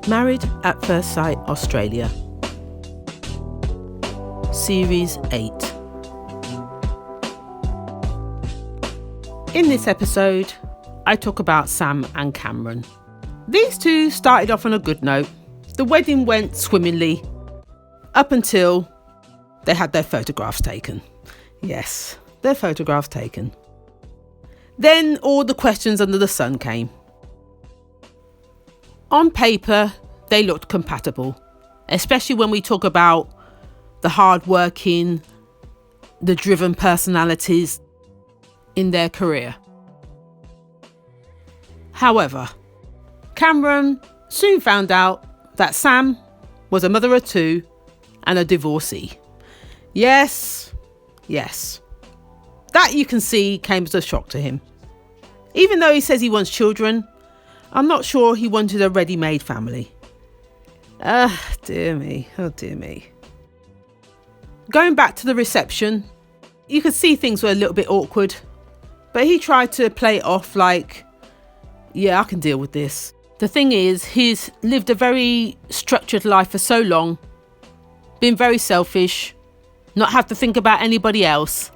Married at First Sight Australia. Series 8. In this episode, I talk about Sam and Cameron. These two started off on a good note. The wedding went swimmingly up until they had their photographs taken. Yes, their photographs taken. Then all the questions under the sun came. On paper, they looked compatible, especially when we talk about the hard-working, the driven personalities in their career. However, Cameron soon found out that Sam was a mother of two and a divorcee. Yes. That, you can see, came as a shock to him. Even though he says he wants children, I'm not sure he wanted a ready-made family. Dear me. Going back to the reception, you could see things were a little bit awkward, but he tried to play it off like, yeah, I can deal with this. The thing is, he's lived a very structured life for so long, been very selfish, not have to think about anybody else.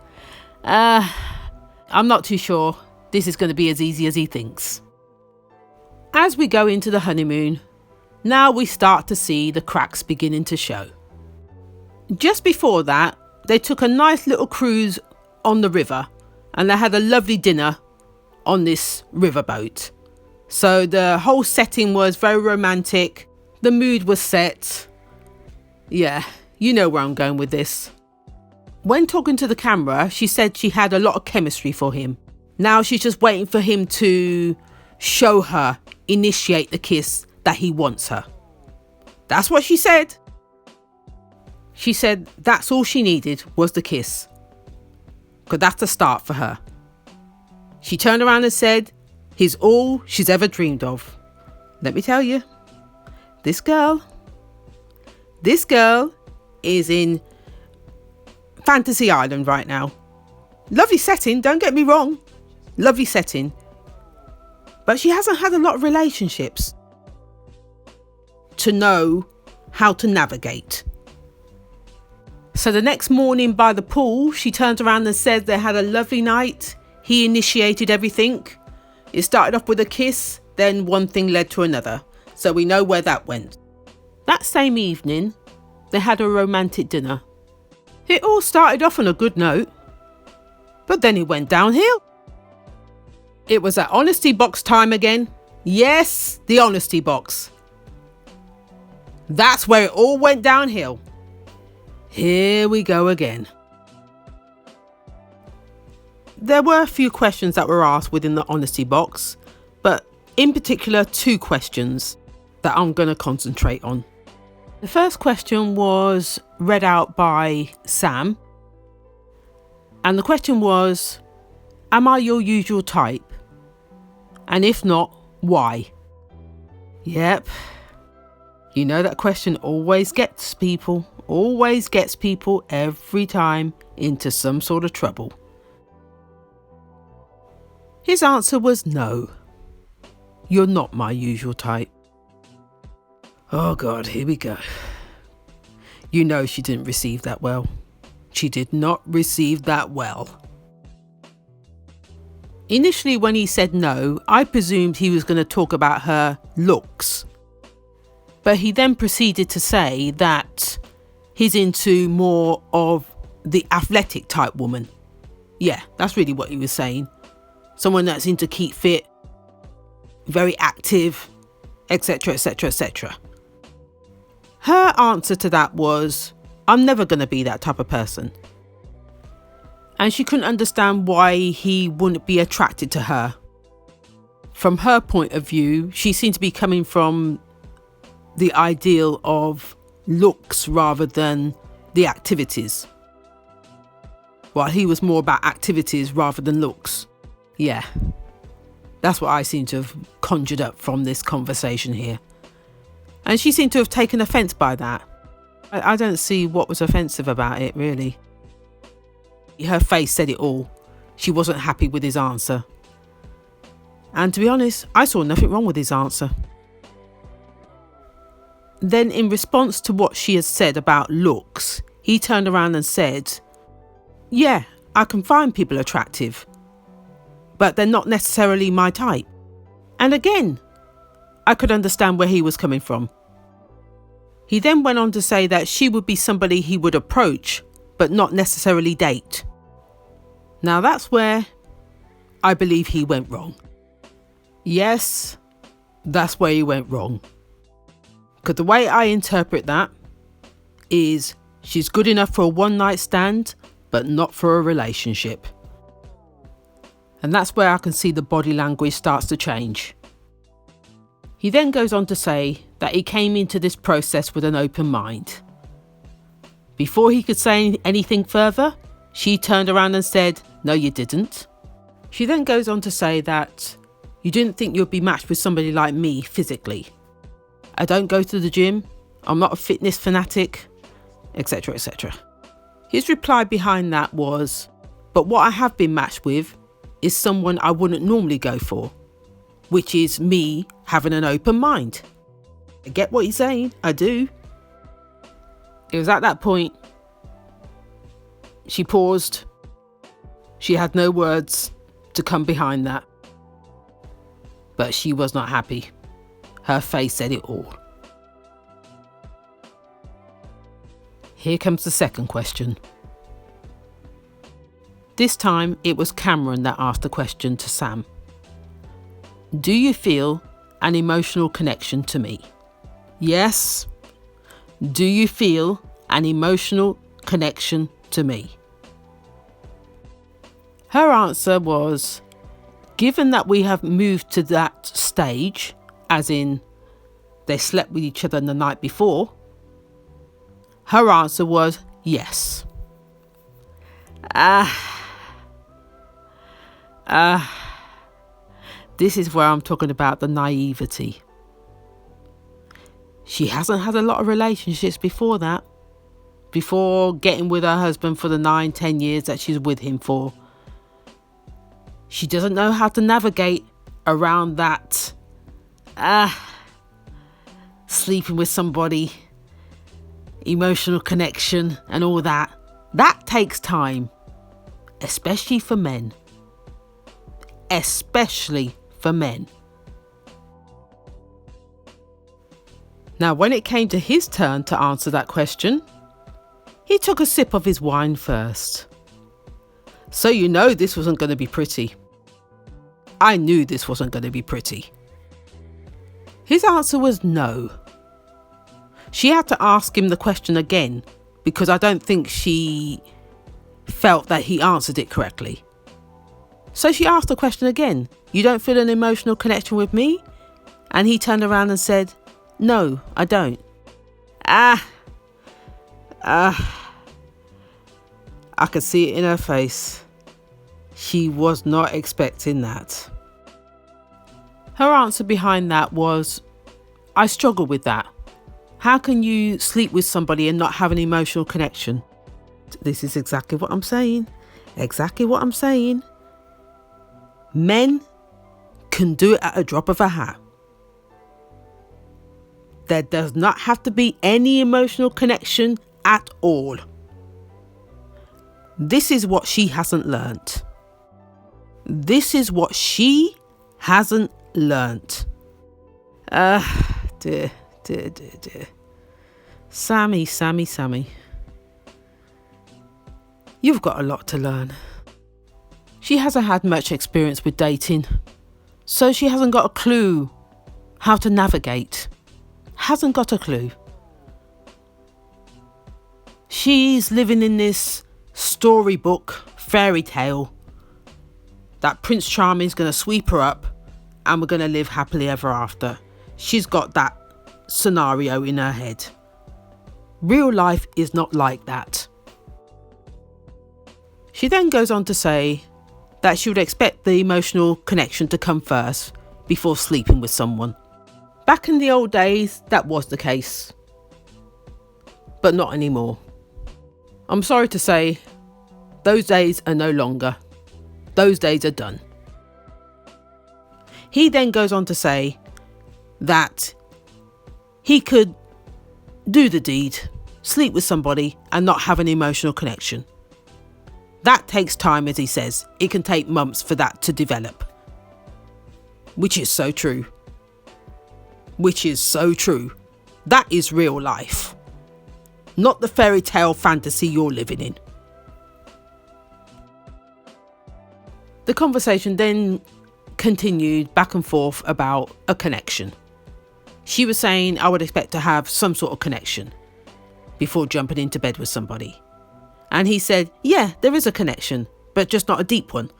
I'm not too sure this is going to be as easy as he thinks. As we go into the honeymoon, now we start to see the cracks beginning to show. Just before that, they took a nice little cruise on the river and they had a lovely dinner on this riverboat. So the whole setting was very romantic. The mood was set. Yeah, you know where I'm going with this. When talking to the camera, she said she had a lot of chemistry for him. Now she's just waiting for him to show her, initiate the kiss that he wants her. That's what she said. She said that's all she needed was the kiss. Because that's a start for her. She turned around and said, he's all she's ever dreamed of. Let me tell you, this girl is in Fantasy Island right now. Lovely setting, don't get me wrong. Lovely setting. But she hasn't had a lot of relationships to know how to navigate. So the next morning by the pool, she turned around and said they had a lovely night. He initiated everything. It started off with a kiss, then one thing led to another. So we know where that went. That same evening, they had a romantic dinner. It all started off on a good note, but then it went downhill. It was that honesty box time again. Yes, the honesty box. That's where it all went downhill. Here we go again. There were a few questions that were asked within the honesty box, but in particular 2 questions that I'm going to concentrate on. The first question was read out by Sam. And the question was, am I your usual type? And if not, why? Yep. You know that question always gets people every time into some sort of trouble. His answer was no. You're not my usual type. Oh God, here we go. You know she didn't receive that well. She did not receive that well. Initially, when he said no, I presumed he was going to talk about her looks. But he then proceeded to say that he's into more of the athletic type woman. Yeah, that's really what he was saying. Someone that's into keep fit, very active, etc, etc, etc. Her answer to that was, I'm never going to be that type of person. And she couldn't understand why he wouldn't be attracted to her. From her point of view, she seemed to be coming from the ideal of looks rather than the activities. While he was more about activities rather than looks. Yeah, that's what I seem to have conjured up from this conversation here. And she seemed to have taken offence by that. I don't see what was offensive about it, really. Her face said it all. She wasn't happy with his answer. And to be honest, I saw nothing wrong with his answer. Then in response to what she has said about looks, he turned around and said, yeah, I can find people attractive, but they're not necessarily my type. And again, I could understand where he was coming from. He then went on to say that she would be somebody he would approach, but not necessarily date. Now that's where I believe he went wrong. Yes, that's where he went wrong. Because the way I interpret that is she's good enough for a one-night stand, but not for a relationship. And that's where I can see the body language starts to change. He then goes on to say that he came into this process with an open mind. Before he could say anything further, she turned around and said, no, you didn't. She then goes on to say that you didn't think you'd be matched with somebody like me physically. I don't go to the gym. I'm not a fitness fanatic, etc., etc. His reply behind that was, but what I have been matched with is someone I wouldn't normally go for, which is me having an open mind. I get what he's saying. I do. It was at that point she paused. She had no words to come behind that. But she was not happy. Her face said it all. Here comes the second question. This time it was Cameron that asked the question to Sam. Do you feel an emotional connection to me? Yes. Do you feel an emotional connection to me? Her answer was, given that we have moved to that stage, as in they slept with each other the night before, her answer was yes. This is where I'm talking about the naivety. She hasn't had a lot of relationships before that. Before getting with her husband for the 9-10 years that she's with him for. She doesn't know how to navigate around that sleeping with somebody, emotional connection and all that. That takes time, especially for men. Especially for men. Now, when it came to his turn to answer that question, he took a sip of his wine first. So you know this wasn't going to be pretty. I knew this wasn't going to be pretty. His answer was no. She had to ask him the question again because I don't think she felt that he answered it correctly. So she asked the question again. You don't feel an emotional connection with me? And he turned around and said, no, I don't. I could see it in her face. She was not expecting that. Her answer behind that was, I struggle with that. How can you sleep with somebody and not have an emotional connection? This is exactly what I'm saying. Exactly what I'm saying. Men can do it at a drop of a hat. There does not have to be any emotional connection at all. This is what she hasn't learnt. This is what she hasn't learnt. Dear. Sammy. You've got a lot to learn. She hasn't had much experience with dating, so she hasn't got a clue how to navigate. Hasn't got a clue. She's living in this storybook fairy tale that Prince Charming's going to sweep her up and we're going to live happily ever after. She's got that scenario in her head. Real life is not like that. She then goes on to say that she would expect the emotional connection to come first before sleeping with someone. Back in the old days, that was the case. But not anymore. I'm sorry to say, those days are no longer. Those days are done. He then goes on to say that he could do the deed, sleep with somebody and not have an emotional connection. That takes time, as he says. It can take months for that to develop. Which is so true. Which is so true. That is real life. Not the fairy tale fantasy you're living in. The conversation then continued back and forth about a connection. She was saying I would expect to have some sort of connection before jumping into bed with somebody. And he said, yeah, there is a connection, but just not a deep one.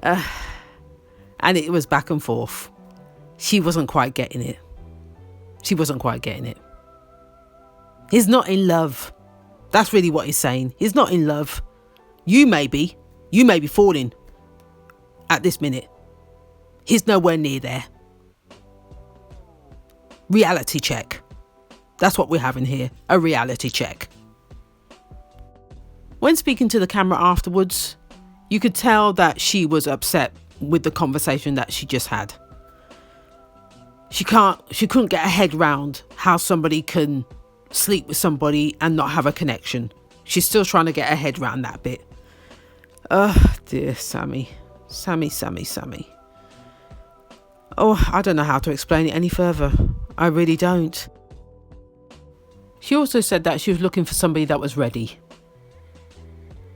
And it was back and forth. She wasn't quite getting it. He's not in love. That's really what he's saying. He's not in love. You may be falling at this minute. He's nowhere near there. Reality check. That's what we're having here. A reality check. When speaking to the camera afterwards, you could tell that she was upset with the conversation that she just had. She couldn't get her head round how somebody can sleep with somebody and not have a connection. She's still trying to get her head round that bit. Oh dear, Sammy. Oh, I don't know how to explain it any further. I really don't. She also said that she was looking for somebody that was ready.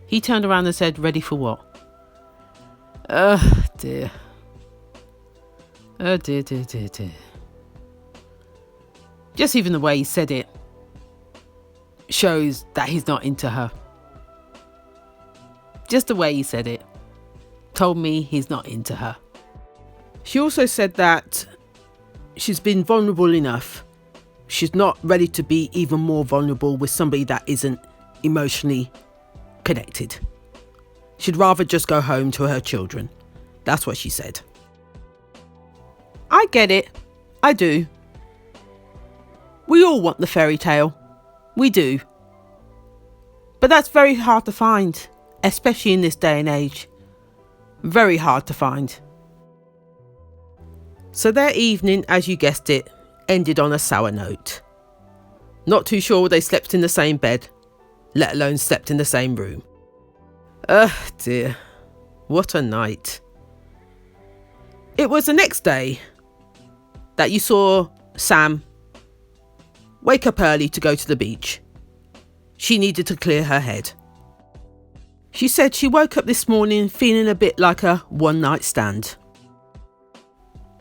He turned around and said, ready for what? Oh dear. Oh dear. Just even the way he said it shows that he's not into her. Just the way he said it told me he's not into her. She also said that she's been vulnerable enough. She's not ready to be even more vulnerable with somebody that isn't emotionally connected. She'd rather just go home to her children. That's what she said. I get it. I do. We all want the fairy tale. We do. But that's very hard to find, especially in this day and age. Very hard to find. So their evening, as you guessed it, ended on a sour note. Not too sure they slept in the same bed, let alone slept in the same room. Oh dear, what a night. It was the next day that you saw Sam wake up early to go to the beach. She needed to clear her head. She said she woke up this morning feeling a bit like a one-night stand.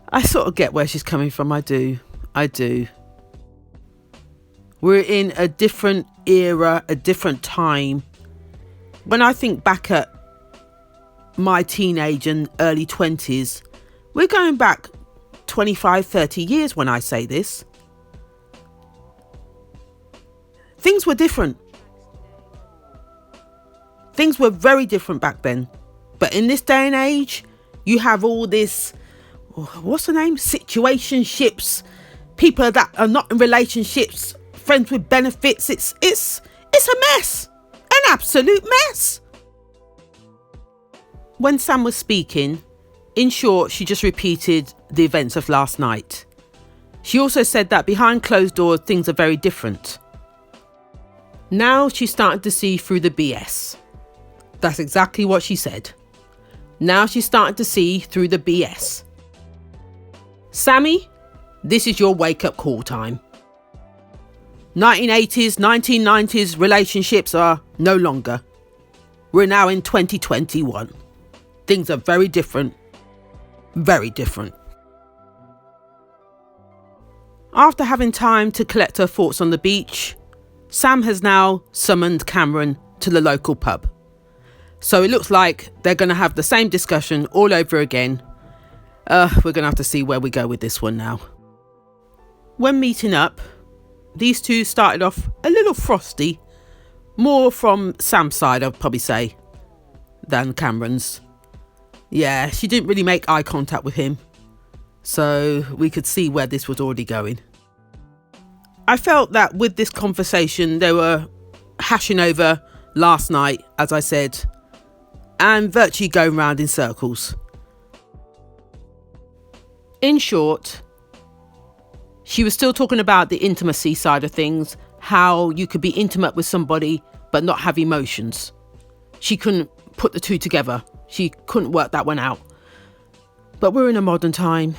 I sort of get where she's coming from, I do. We're in a different era, a different time. When I think back at my teenage and early 20s, we're going back 25, 30 years when I say this. Things were different. Things were very different back then. But in this day and age, you have all this, what's the name? Situationships. People that are not in relationships, friends with benefits. It's a mess. An absolute mess. When Sam was speaking, in short, she just repeated the events of last night. She also said that behind closed doors, things are very different. Now she's starting to see through the BS. That's exactly what she said. Now she's starting to see through the BS. Sammy, this is your wake-up call time. 1980s, 1990s relationships are no longer. We're now in 2021. Things are very different. Very different. After having time to collect her thoughts on the beach, Sam has now summoned Cameron to the local pub. So it looks like they're going to have the same discussion all over again. We're going to have to see where we go with this one now. When meeting up, these two started off a little frosty. More from Sam's side, I'd probably say, than Cameron's. Yeah, she didn't really make eye contact with him. So we could see where this was already going. I felt that with this conversation, they were hashing over last night, as I said, and virtually going round in circles. In short, She was still talking about the intimacy side of things, how you could be intimate with somebody but not have emotions. She couldn't put the two together. She couldn't work that one out. But we're in a modern time.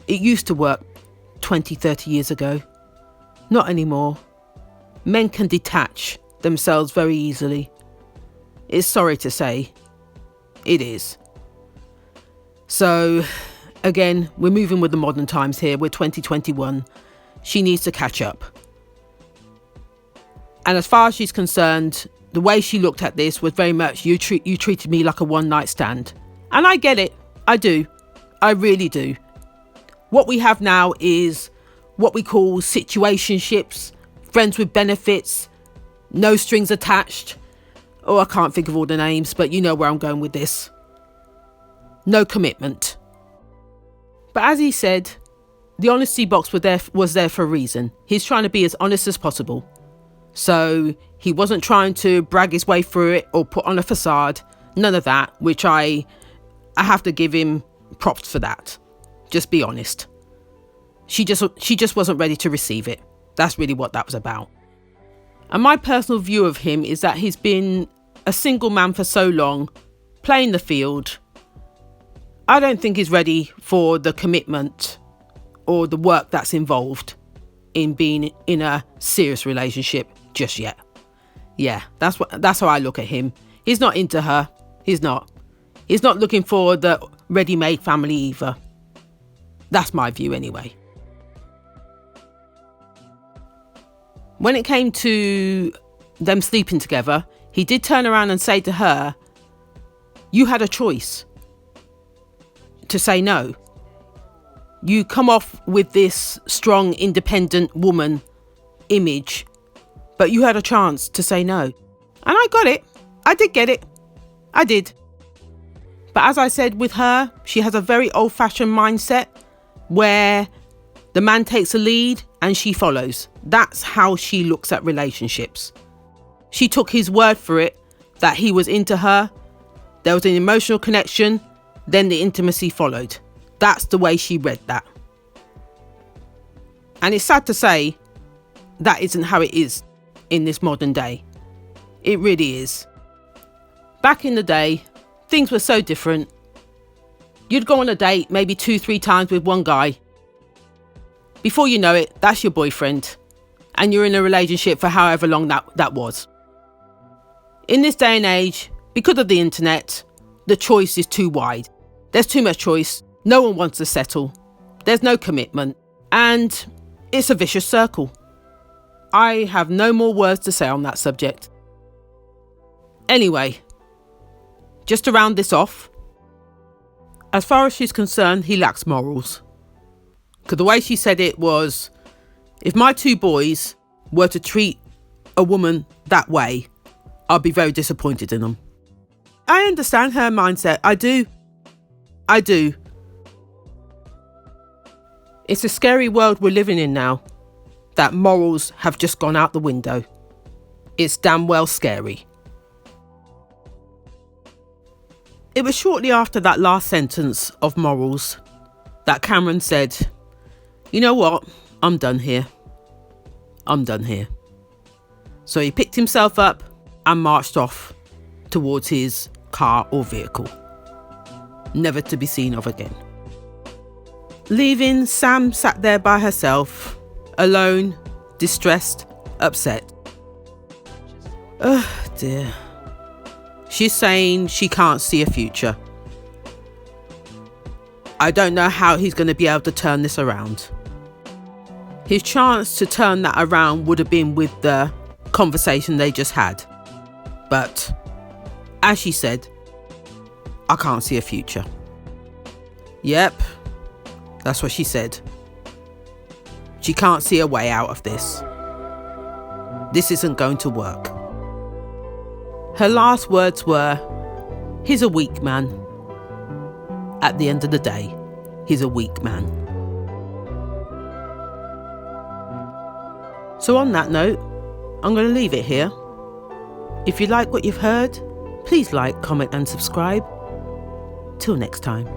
It used to work 20, 30 years ago. Not anymore. Men can detach themselves very easily. It's sorry to say. It is. So, again, we're moving with the modern times here. We're 2021. She needs to catch up. And as far as she's concerned, the way she looked at this was very much, you treated me like a one-night stand. And I get it. I do. I really do. What we have now is what we call situationships, friends with benefits, no strings attached. Oh, I can't think of all the names, but you know where I'm going with this. No commitment. But as he said, the honesty box was there for a reason. He's trying to be as honest as possible. So he wasn't trying to brag his way through it or put on a facade. None of that, which I have to give him props for that. Just be honest. She just wasn't ready to receive it. That's really what that was about. And my personal view of him is that he's been a single man for so long, playing the field. I don't think he's ready for the commitment or the work that's involved in being in a serious relationship just yet. Yeah, that's how I look at him. He's not into her. He's not looking for the ready-made family either. That's my view anyway. When it came to them sleeping together, he did turn around and say to her, you had a choice to say no. You come off with this strong, independent woman image, but you had a chance to say no. And I got it. I did get it. I did. But as I said with her, she has a very old-fashioned mindset where the man takes a lead and she follows. That's how she looks at relationships. She took his word for it that he was into her. There was an emotional connection. Then the intimacy followed. That's the way she read that. And it's sad to say that isn't how it is in this modern day. It really is. Back in the day, things were so different. You'd go on a date maybe 2-3 times with one guy. Before you know it, that's your boyfriend. And you're in a relationship for however long that was. In this day and age, because of the internet, the choice is too wide. There's too much choice. No one wants to settle. There's no commitment. And it's a vicious circle. I have no more words to say on that subject. Anyway, just to round this off, as far as she's concerned, he lacks morals. Because the way she said it was, if my 2 boys were to treat a woman that way, I'd be very disappointed in them. I understand her mindset. I do. It's a scary world we're living in now, that morals have just gone out the window. It's damn well scary. It was shortly after that last sentence of morals that Cameron said, you know what, I'm done here. So he picked himself up and marched off towards his car or vehicle, never to be seen of again. Leaving Sam sat there by herself, alone, distressed, upset. Oh dear. She's saying she can't see a future. I don't know how he's going to be able to turn this around. His chance to turn that around would have been with the conversation they just had. But, as she said, I can't see a future. Yep, that's what she said. She can't see a way out of this. This isn't going to work. Her last words were, he's a weak man. At the end of the day, he's a weak man. So on that note, I'm going to leave it here. If you like what you've heard, please like, comment and subscribe. Till next time.